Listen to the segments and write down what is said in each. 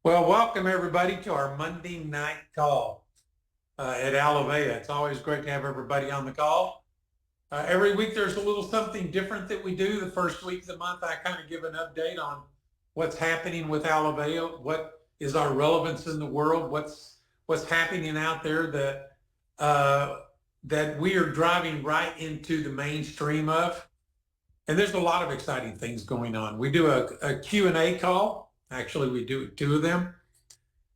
Well, welcome everybody to our Monday night call at Alavea. It's always great to have everybody on the call. Every week there's a little something different that we do. The first week of the month, I kind of give an update on what's happening with Alavea, what is our relevance in the world, what's happening out there that we are driving right into the mainstream of. And there's a lot of exciting things going on. We do a Q&A call. Actually, we do two of them,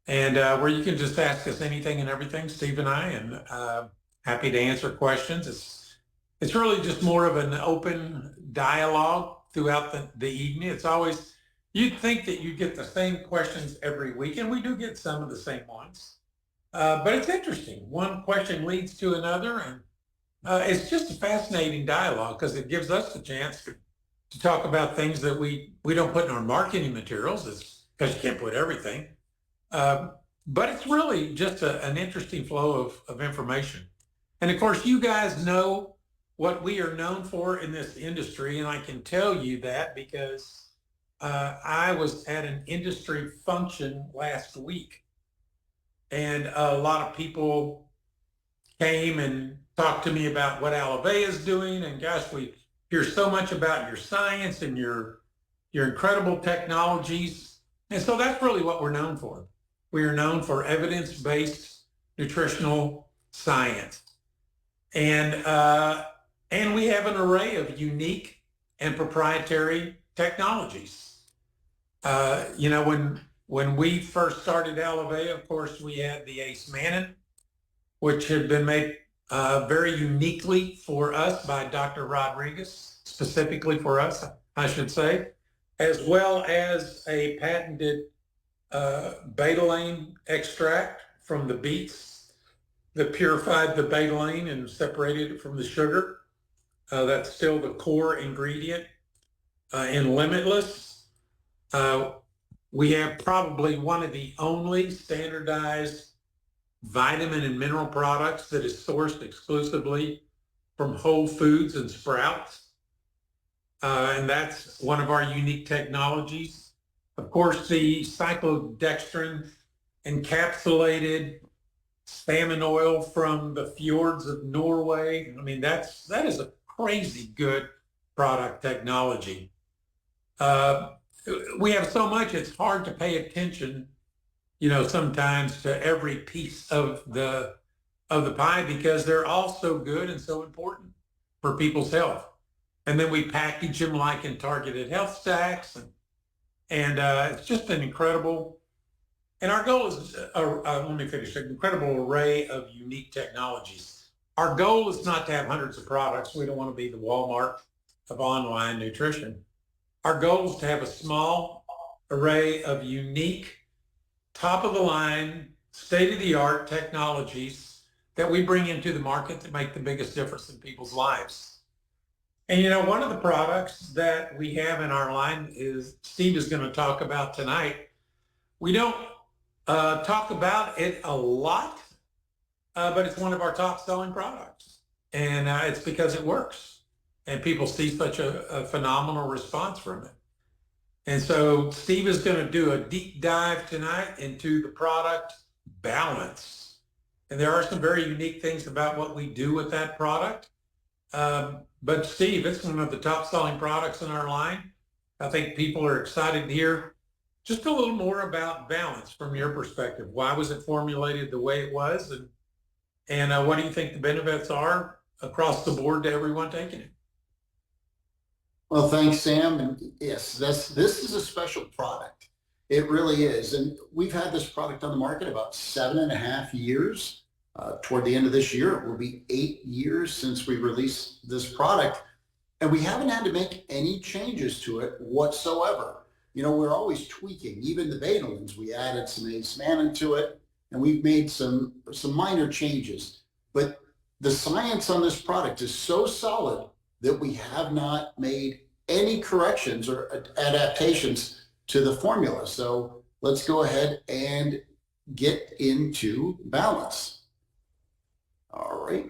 and where you can just ask us anything and everything, Steve and I, and happy to answer questions. It's really just more of an open dialogue throughout the evening. It's always, you'd think that you get the same questions every week, and we do get some of the same ones. But it's interesting. One question leads to another, and it's just a fascinating dialogue because it gives us the chance to talk about things that we don't put in our marketing materials. It's because you can't put everything. But it's really just an interesting flow of information. And of course, you guys know what we are known for in this industry. And I can tell you that because I was at an industry function last week. And a lot of people came and talked to me about what Alavea is doing. And gosh, we hear so much about your science and your incredible technologies. And so that's really what we're known for. We are known for evidence-based nutritional science. And we have an array of unique and proprietary technologies. When we first started Alavea, of course, we had the Ace Mannan, which had been made very uniquely for us by Dr. Rodriguez, specifically for us, I should say, as well as a patented betalain extract from the beets that purified the betalain and separated it from the sugar. That's still the core ingredient in Limitless. We have probably one of the only standardized vitamin and mineral products that is sourced exclusively from Whole Foods and Sprouts. And that's one of our unique technologies. Of course, the cyclodextrin encapsulated salmon oil from the fjords of Norway. I mean, that is a crazy good product technology. We have so much, it's hard to pay attention, sometimes to every piece of the pie because they're all so good and so important for people's health. And then we package them like in targeted health stacks, and it's just an incredible. And our goal is, let me finish, an incredible array of unique technologies. Our goal is not to have hundreds of products. We don't want to be the Walmart of online nutrition. Our goal is to have a small array of unique, top-of-the-line, state-of-the-art technologies that we bring into the market to make the biggest difference in people's lives. And one of the products that we have in our line is Steve is going to talk about tonight. We don't talk about it a lot, but it's one of our top-selling products, and it's because it works, and people see such a phenomenal response from it. And so Steve is going to do a deep dive tonight into the product Balance. And there are some very unique things about what we do with that product. But Steve, it's one of the top selling products in our line. I think people are excited to hear just a little more about Balance from your perspective. Why was it formulated the way it was? And what do you think the benefits are across the board to everyone taking it? Well, thanks, Sam. And yes, this is a special product. It really is. And we've had this product on the market about 7.5 years. Toward the end of this year, it will be 8 years since we released this product. And we haven't had to make any changes to it whatsoever. We're always tweaking. Even the betalains, we added some Ace Mannan to it, and we've made some minor changes. But the science on this product is so solid that we have not made any corrections or adaptations to the formula. So let's go ahead and get into Balance. All right.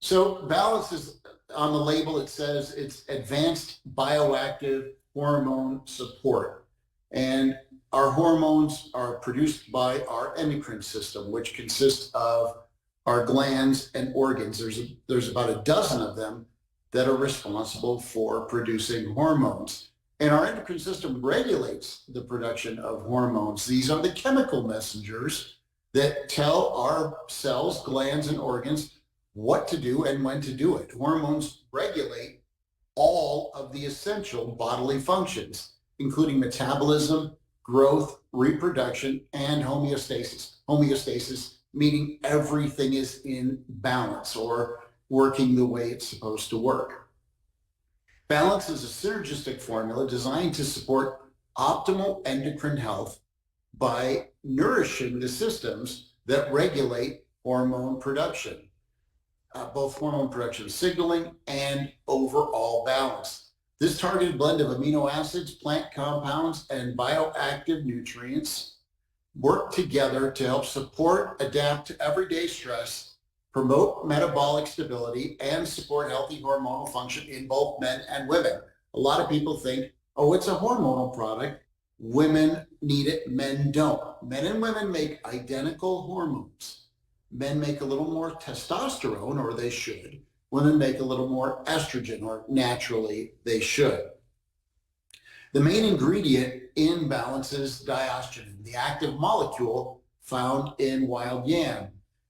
So Balance is on the label, it says it's advanced bioactive hormone support. And our hormones are produced by our endocrine system, which consists of our glands and organs. There's about a dozen of them that are responsible for producing hormones. And our endocrine system regulates the production of hormones. These are the chemical messengers that tell our cells, glands, and organs what to do and when to do it. Hormones regulate all of the essential bodily functions, including metabolism, growth, reproduction, and homeostasis. Homeostasis meaning everything is in balance or working the way it's supposed to work. Balance is a synergistic formula designed to support optimal endocrine health by nourishing the systems that regulate hormone production, both hormone production signaling and overall balance. This targeted blend of amino acids, plant compounds, and bioactive nutrients work together to help support, adapt to everyday stress, promote metabolic stability, and support healthy hormonal function in both men and women. A lot of people think, oh, it's a hormonal product. Women need it, men don't. Men and women make identical hormones. Men make a little more testosterone, or they should. Women make a little more estrogen, or naturally they should. The main ingredient in balance is diosgenin, the active molecule found in wild yam.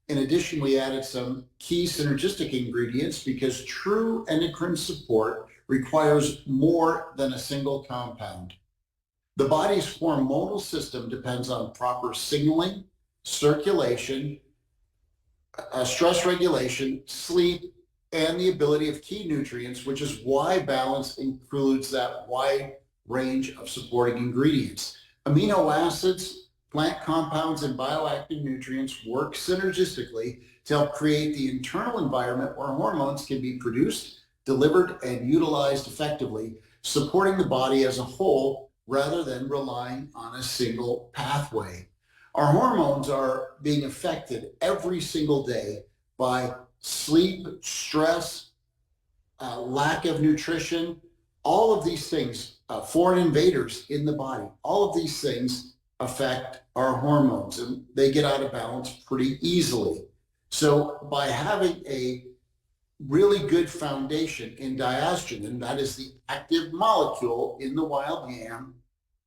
In addition, we added some key synergistic ingredients because true endocrine support requires more than a single compound. The body's hormonal system depends on proper signaling, circulation, stress regulation, sleep, and the ability of key nutrients, which is why balance includes that wide range of supporting ingredients. Amino acids, plant compounds, and bioactive nutrients work synergistically to help create the internal environment where hormones can be produced, delivered, and utilized effectively, supporting the body as a whole rather than relying on a single pathway. Our hormones are being affected every single day by sleep, stress, lack of nutrition, all of these things, foreign invaders in the body, all of these things affect our hormones, and they get out of balance pretty easily. So by having a really good foundation in diosgenin, that is the active molecule in the wild yam,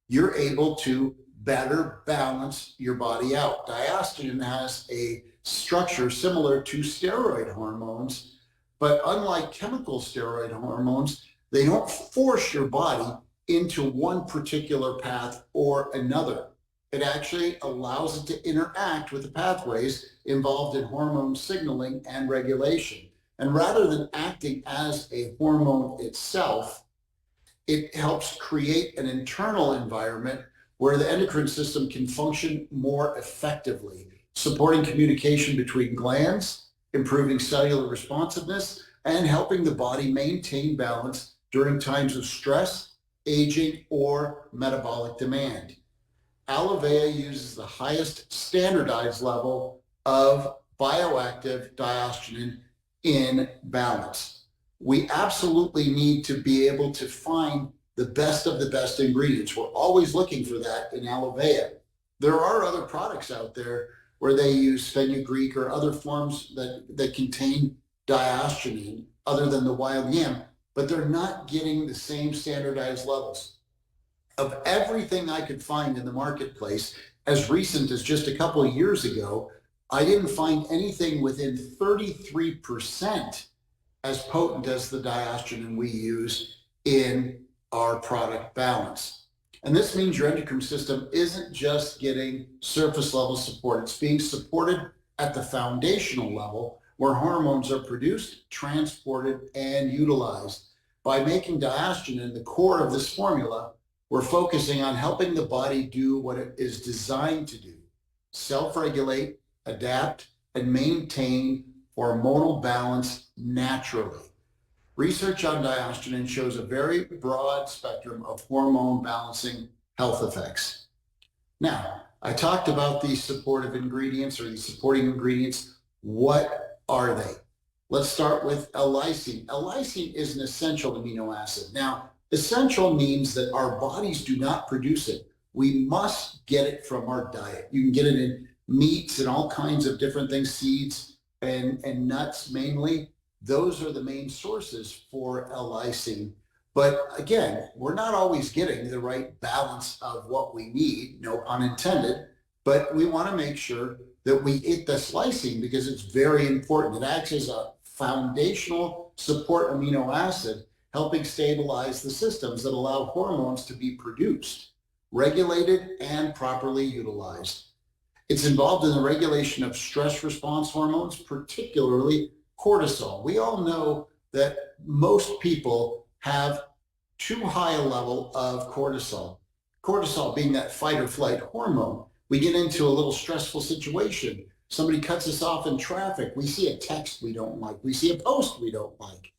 you're able to better balance your body out. Diosgenin has a structure similar to steroid hormones, but unlike chemical steroid hormones, they don't force your body into one particular path or another. It actually allows it to interact with the pathways involved in hormone signaling and regulation. And rather than acting as a hormone itself, it helps create an internal environment where the endocrine system can function more effectively, supporting communication between glands, improving cellular responsiveness, and helping the body maintain balance during times of stress, aging, or metabolic demand. Alivea uses the highest standardized level of bioactive diosgenin in balance. We absolutely need to be able to find the best of the best ingredients. We're always looking for that in Alivea. There are other products out there where they use fenugreek or other forms that contain diosgenin other than the wild yam, but they're not getting the same standardized levels. Of everything I could find in the marketplace, as recent as just a couple of years ago, I didn't find anything within 33% as potent as the diosgenin we use in our product balance. And this means your endocrine system isn't just getting surface level support, it's being supported at the foundational level where hormones are produced, transported, and utilized. By making diosgenin the core of this formula, we're focusing on helping the body do what it is designed to do: self-regulate, adapt, and maintain hormonal balance naturally. Research on diosgenin shows a very broad spectrum of hormone balancing health effects. Now, I talked about these supportive ingredients or these supporting ingredients. What are they? Let's start with L-lysine. L-lysine is an essential amino acid. Now, essential means that our bodies do not produce it. We must get it from our diet. You can get it in meats and all kinds of different things, seeds and nuts mainly. Those are the main sources for L-lysine. But again, we're not always getting the right balance of what we need, no pun intended, but we want to make sure that we eat this lysine because it's very important. It acts as a foundational support amino acid, helping stabilize the systems that allow hormones to be produced, regulated, and properly utilized. It's involved in the regulation of stress response hormones, particularly cortisol. We all know that most people have too high a level of cortisol. Cortisol being that fight or flight hormone. We get into a little stressful situation. Somebody cuts us off in traffic. We see a text we don't like. We see a post we don't like.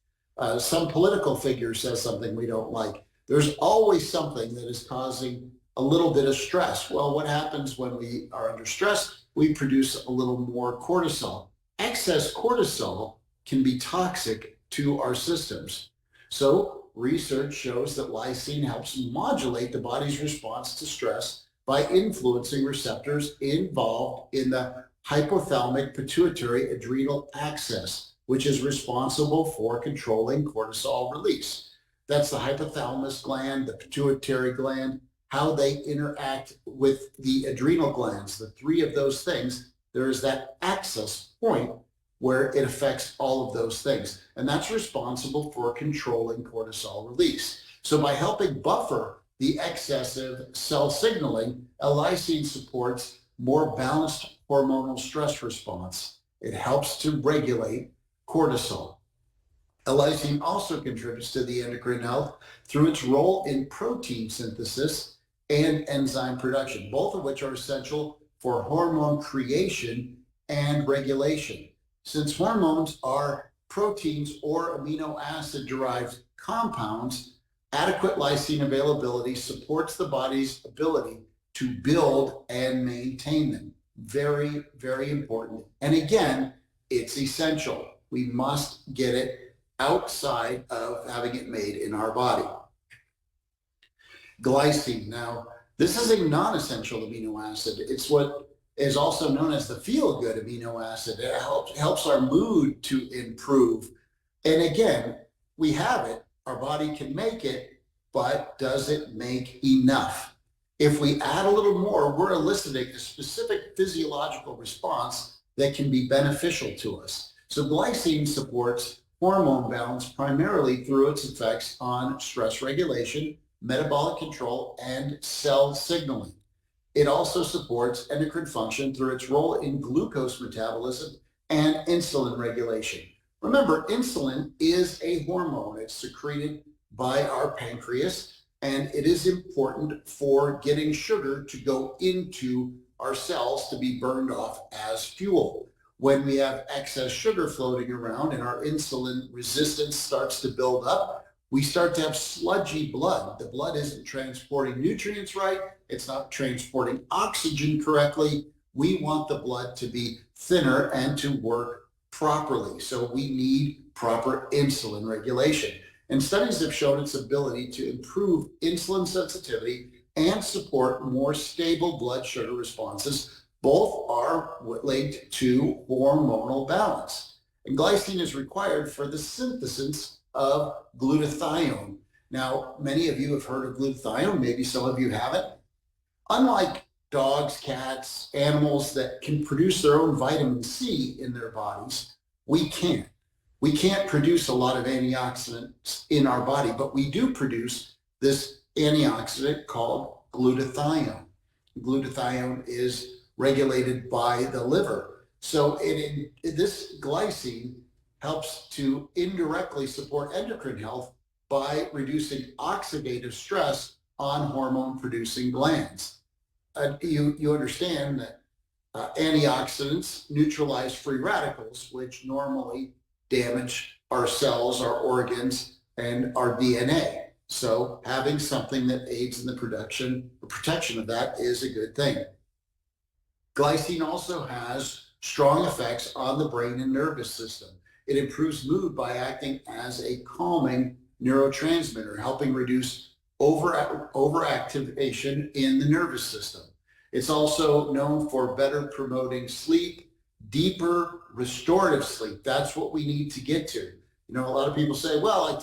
Some political figure says something we don't like. There's always something that is causing a little bit of stress. Well, what happens when we are under stress? We produce a little more cortisol. Excess cortisol can be toxic to our systems. So research shows that lysine helps modulate the body's response to stress by influencing receptors involved in the hypothalamic pituitary adrenal axis, which is responsible for controlling cortisol release. That's the hypothalamus gland, the pituitary gland, how they interact with the adrenal glands. The three of those things, there is that axis point where it affects all of those things. And that's responsible for controlling cortisol release. So by helping buffer the excessive cell signaling, L-lysine supports more balanced hormonal stress response. It helps to regulate cortisol. L-lysine also contributes to the endocrine health through its role in protein synthesis and enzyme production, both of which are essential for hormone creation and regulation. Since hormones are proteins or amino acid-derived compounds, adequate lysine availability supports the body's ability to build and maintain them. Very, very important. And again, it's essential. We must get it outside of having it made in our body. Glycine. Now, this is a non-essential amino acid. It's what is also known as the feel-good amino acid. It helps our mood to improve. And again, we have it, our body can make it, but does it make enough? If we add a little more, we're eliciting a specific physiological response that can be beneficial to us. So glycine supports hormone balance primarily through its effects on stress regulation, metabolic control, and cell signaling. It also supports endocrine function through its role in glucose metabolism and insulin regulation. Remember, insulin is a hormone. It's secreted by our pancreas, and it is important for getting sugar to go into our cells to be burned off as fuel. When we have excess sugar floating around and our insulin resistance starts to build up, we start to have sludgy blood. The blood isn't transporting nutrients right. It's not transporting oxygen correctly. We want the blood to be thinner and to work properly. So we need proper insulin regulation. And studies have shown its ability to improve insulin sensitivity and support more stable blood sugar responses. Both are linked to hormonal balance. And glycine is required for the synthesis of glutathione. Now, many of you have heard of glutathione, maybe some of you haven't. Unlike dogs, cats, animals that can produce their own vitamin C in their bodies, we can't. We can't produce a lot of antioxidants in our body, but we do produce this antioxidant called glutathione. Glutathione is regulated by the liver. So this glycine helps to indirectly support endocrine health by reducing oxidative stress on hormone-producing glands. You understand that antioxidants neutralize free radicals, which normally damage our cells, our organs, and our DNA. So having something that aids in the protection of that is a good thing. Glycine also has strong effects on the brain and nervous system. It improves mood by acting as a calming neurotransmitter, helping reduce overactivation in the nervous system. It's also known for better promoting sleep, deeper restorative sleep. That's what we need to get to. A lot of people say, well,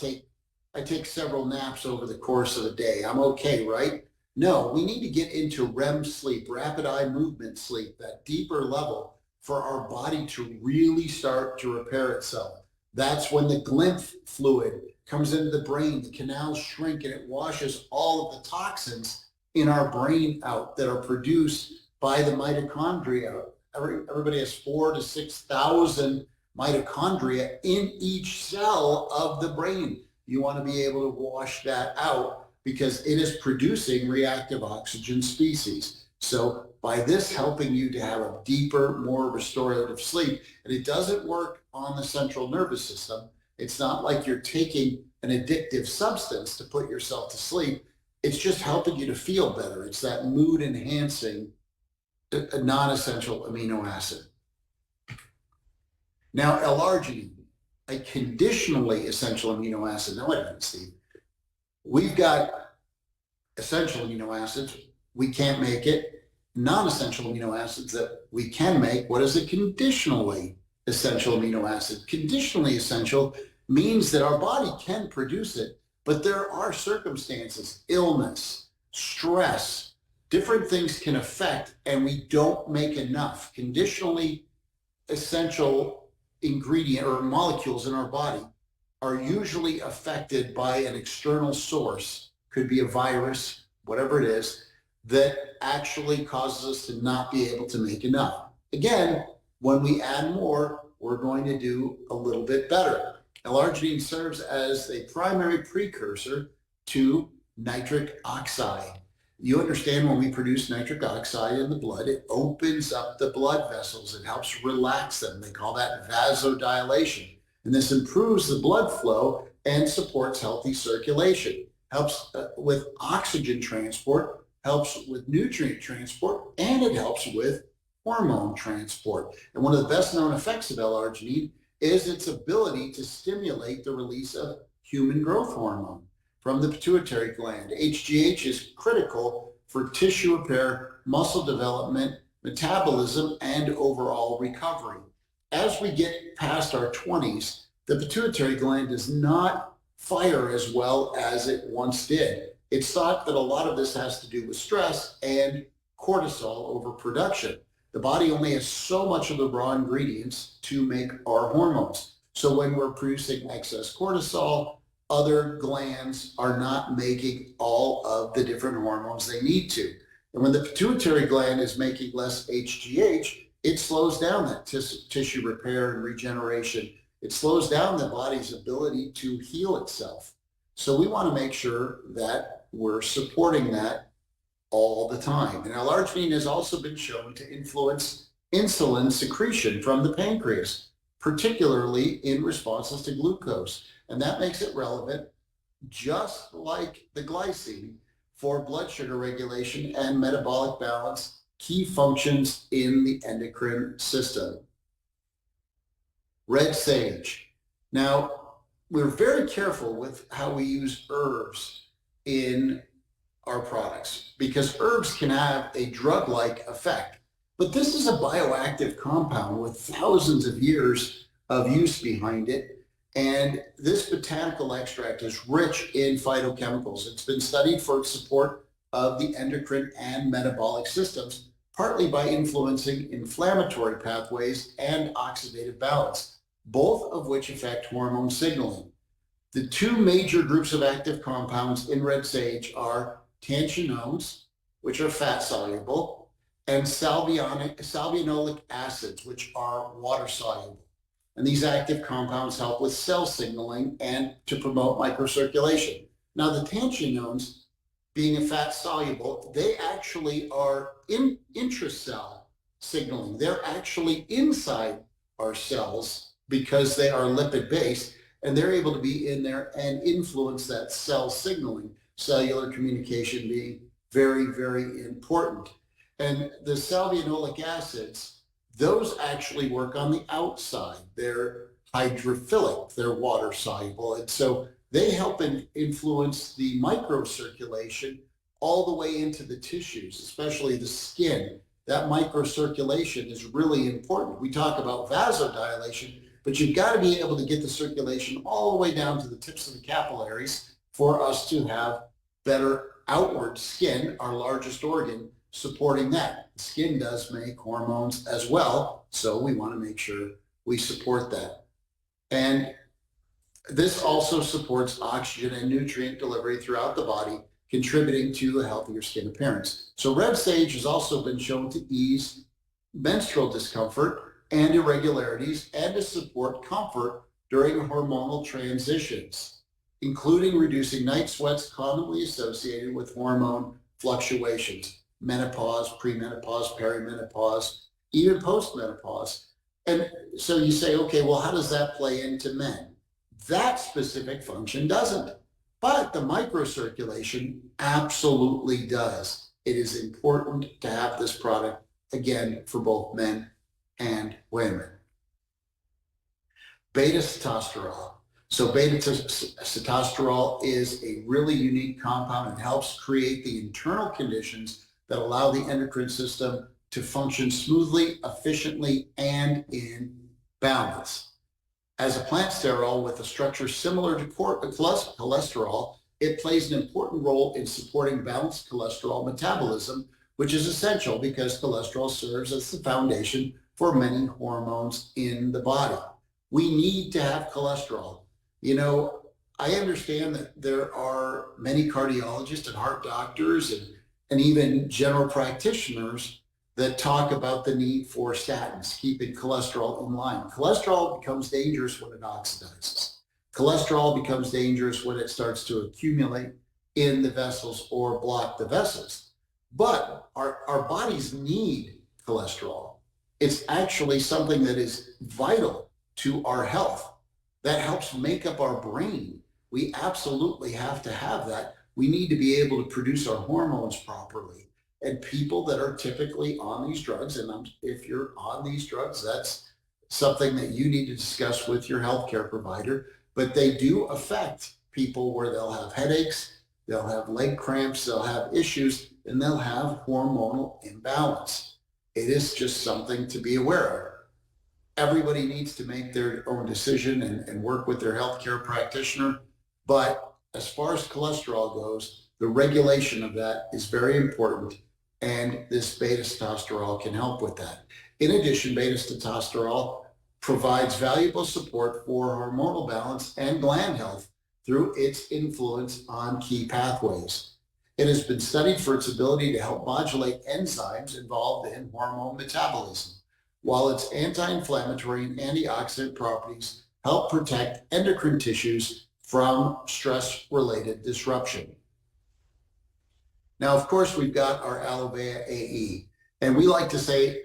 I take several naps over the course of a day. I'm okay, right? No, we need to get into REM sleep, rapid eye movement sleep, that deeper level for our body to really start to repair itself. That's when the glymph fluid comes into the brain, the canals shrink, and it washes all of the toxins in our brain out that are produced by the mitochondria. Everybody has 4,000 to 6,000 mitochondria in each cell of the brain. You want to be able to wash that out because it is producing reactive oxygen species. So by this helping you to have a deeper, more restorative sleep, and it doesn't work on the central nervous system. It's not like you're taking an addictive substance to put yourself to sleep. It's just helping you to feel better. It's that mood enhancing, a non-essential amino acid. Now, L-arginine, a conditionally essential amino acid. Now, wait a minute, Steve. We've got essential amino acids. We can't make it. Non-essential amino acids that we can make. What is a conditionally essential amino acid? Conditionally essential means that our body can produce it, but there are circumstances, illness, stress, different things can affect, and we don't make enough. Conditionally essential ingredient or molecules in our body are usually affected by an external source, could be a virus, whatever it is, that actually causes us to not be able to make enough. Again, when we add more, we're going to do a little bit better. L-arginine serves as a primary precursor to nitric oxide. You understand when we produce nitric oxide in the blood, it opens up the blood vessels. It helps relax them. They call that vasodilation. And this improves the blood flow and supports healthy circulation, helps with oxygen transport, helps with nutrient transport, and it helps with hormone transport. And one of the best known effects of L-arginine is its ability to stimulate the release of human growth hormone from the pituitary gland. HGH is critical for tissue repair, muscle development, metabolism, and overall recovery. As we get past our 20s, the pituitary gland does not fire as well as it once did. It's thought that a lot of this has to do with stress and cortisol overproduction. The body only has so much of the raw ingredients to make our hormones. So when we're producing excess cortisol, other glands are not making all of the different hormones they need to. And when the pituitary gland is making less HGH, it slows down that tissue repair and regeneration. It slows down the body's ability to heal itself. So we want to make sure that we're supporting that all the time. And L-arginine has also been shown to influence insulin secretion from the pancreas, particularly in responses to glucose. And that makes it relevant, just like the glycine, for blood sugar regulation and metabolic balance, key functions in the endocrine system. Red sage. Now, we're very careful with how we use herbs in our products because herbs can have a drug-like effect. But this is a bioactive compound with thousands of years of use behind it. And this botanical extract is rich in phytochemicals. It's been studied for its support of the endocrine and metabolic systems, partly by influencing inflammatory pathways and oxidative balance, both of which affect hormone signaling. The two major groups of active compounds in red sage are tanchinones, which are fat soluble, and salvionolic acids, which are water soluble. And these active compounds help with cell signaling and to promote microcirculation. Now, the tanchinones, being a fat soluble, they actually are in intracell signaling. They're actually inside our cells because they are lipid based, and they're able to be in there and influence that cell signaling, cellular communication being very, very important. And the salvionolic acids, those actually work on the outside. They're hydrophilic, they're water soluble. And so they help influence the microcirculation all the way into the tissues, especially the skin. That microcirculation is really important. We talk about vasodilation, but you've got to be able to get the circulation all the way down to the tips of the capillaries for us to have better outward skin, our largest organ, supporting that. The skin does make hormones as well, so we want to make sure we support that. And this also supports oxygen and nutrient delivery throughout the body, contributing to a healthier skin appearance. So red sage has also been shown to ease menstrual discomfort and irregularities and to support comfort during hormonal transitions, including reducing night sweats commonly associated with hormone fluctuations, menopause, premenopause, perimenopause, even postmenopause. And so you say, okay, well, how does that play into men? That specific function doesn't, but the microcirculation absolutely does. It is important to have this product, again, for both men and women. Beta-sitosterol. So beta-sitosterol is a really unique compound and helps create the internal conditions that allow the endocrine system to function smoothly, efficiently, and in balance. As a plant sterol with a structure similar to cholesterol, it plays an important role in supporting balanced cholesterol metabolism, which is essential because cholesterol serves as the foundation for many hormones in the body. We need to have cholesterol. You know, I understand that there are many cardiologists and heart doctors and even general practitioners that talk about the need for statins, keeping cholesterol in line. Cholesterol becomes dangerous when it oxidizes. Cholesterol becomes dangerous when it starts to accumulate in the vessels or block the vessels. But our bodies need cholesterol. It's actually something that is vital to our health. That helps make up our brain. We absolutely have to have that. We need to be able to produce our hormones properly. And people that are typically on these drugs, and if you're on these drugs, that's something that you need to discuss with your healthcare provider, but they do affect people where they'll have headaches, they'll have leg cramps, they'll have issues, and they'll have hormonal imbalance. It is just something to be aware of. Everybody needs to make their own decision and work with their healthcare practitioner. But as far as cholesterol goes, the regulation of that is very important. And this beta-sitosterol can help with that. In addition, beta-sitosterol provides valuable support for hormonal balance and gland health through its influence on key pathways. It has been studied for its ability to help modulate enzymes involved in hormone metabolism, while its anti-inflammatory and antioxidant properties help protect endocrine tissues from stress-related disruption. Now, of course, we've got our Aloevea AE, and we like to say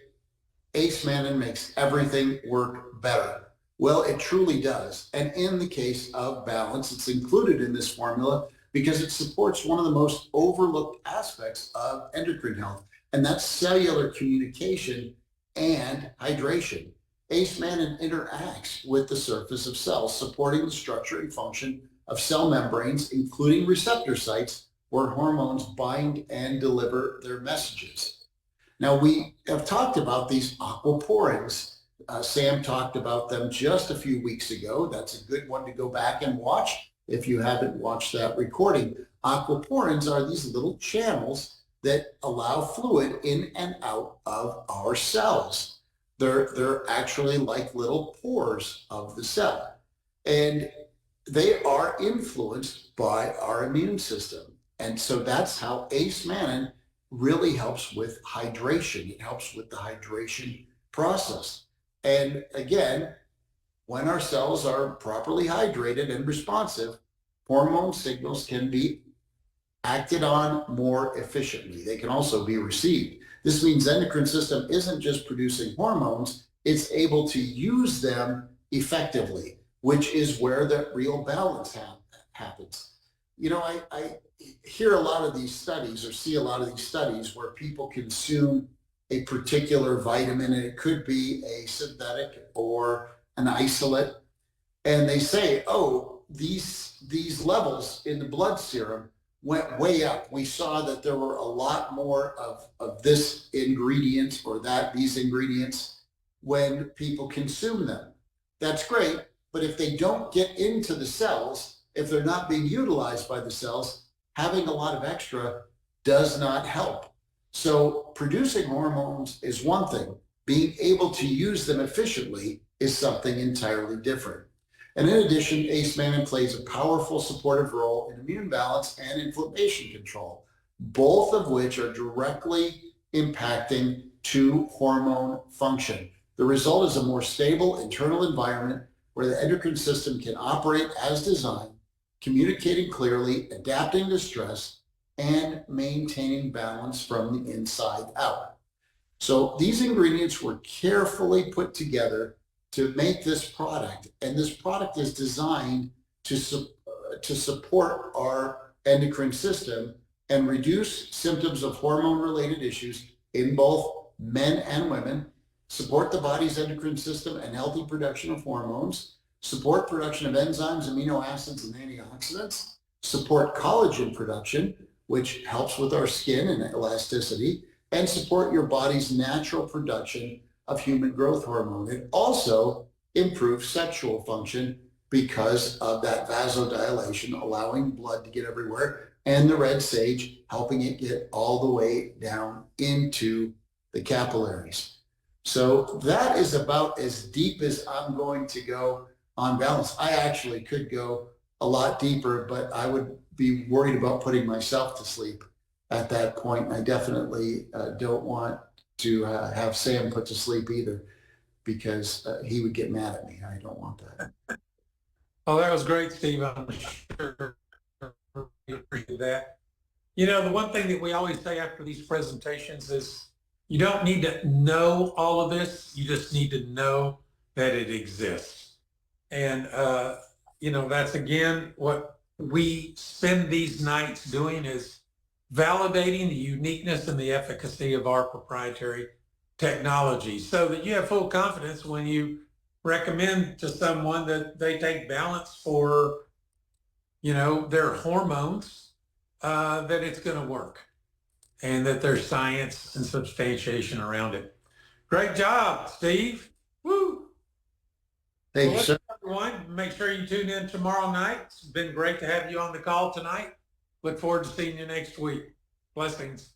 Ace Mannan makes everything work better. Well, it truly does. And in the case of balance, it's included in this formula because it supports one of the most overlooked aspects of endocrine health, and that's cellular communication and hydration. Ace Mannan interacts with the surface of cells, supporting the structure and function of cell membranes, including receptor sites, where hormones bind and deliver their messages. Now, we have talked about these aquaporins. Sam talked about them just a few weeks ago. That's a good one to go back and watch if you haven't watched that recording. Aquaporins are these little channels that allow fluid in and out of our cells. They're actually like little pores of the cell. And they are influenced by our immune system. And so that's how Ace Mannan really helps with hydration. It helps with the hydration process. And again, when our cells are properly hydrated and responsive, hormone signals can be acted on more efficiently. They can also be received. This means the endocrine system isn't just producing hormones, it's able to use them effectively, which is where the real balance happens. You know, I hear a lot of these studies or see a lot of these studies where people consume a particular vitamin, and it could be a synthetic or an isolate, And they say, oh, these levels in the blood serum went way up. We saw that there were a lot more of this ingredient or these ingredients when people consume them. That's great, but if they don't get into the cells, if they're not being utilized by the cells, having a lot of extra does not help. So producing hormones is one thing. Being able to use them efficiently is something entirely different. And in addition, ACE Mannan plays a powerful supportive role in immune balance and inflammation control, both of which are directly impacting to hormone function. The result is a more stable internal environment where the endocrine system can operate as designed, communicating clearly, adapting to stress, and maintaining balance from the inside out. So these ingredients were carefully put together to make this product, and this product is designed to support our endocrine system and reduce symptoms of hormone-related issues in both men and women, support the body's endocrine system and healthy production of hormones, support production of enzymes, amino acids, and antioxidants, support collagen production, which helps with our skin and elasticity, and support your body's natural production of human growth hormone. It also improves sexual function because of that vasodilation, allowing blood to get everywhere, and the red sage helping it get all the way down into the capillaries. So that is about as deep as I'm going to go on balance. I actually could go a lot deeper, but I would be worried about putting myself to sleep at that point. I definitely don't want to have Sam put to sleep either, because he would get mad at me. I don't want that. Oh, that was great, Steve. I'm sure you appreciate that. You know, the one thing that we always say after these presentations is you don't need to know all of this. You just need to know that it exists. And, you know, that's again what we spend these nights doing, is validating the uniqueness and the efficacy of our proprietary technology, so that you have full confidence when you recommend to someone that they take Balance for, you know, their hormones, that it's going to work and that there's science and substantiation around it. Great job, Steve. Woo. Thank you, sir. Everyone, make sure you tune in tomorrow night. It's been great to have you on the call tonight. Look forward to seeing you next week. Blessings.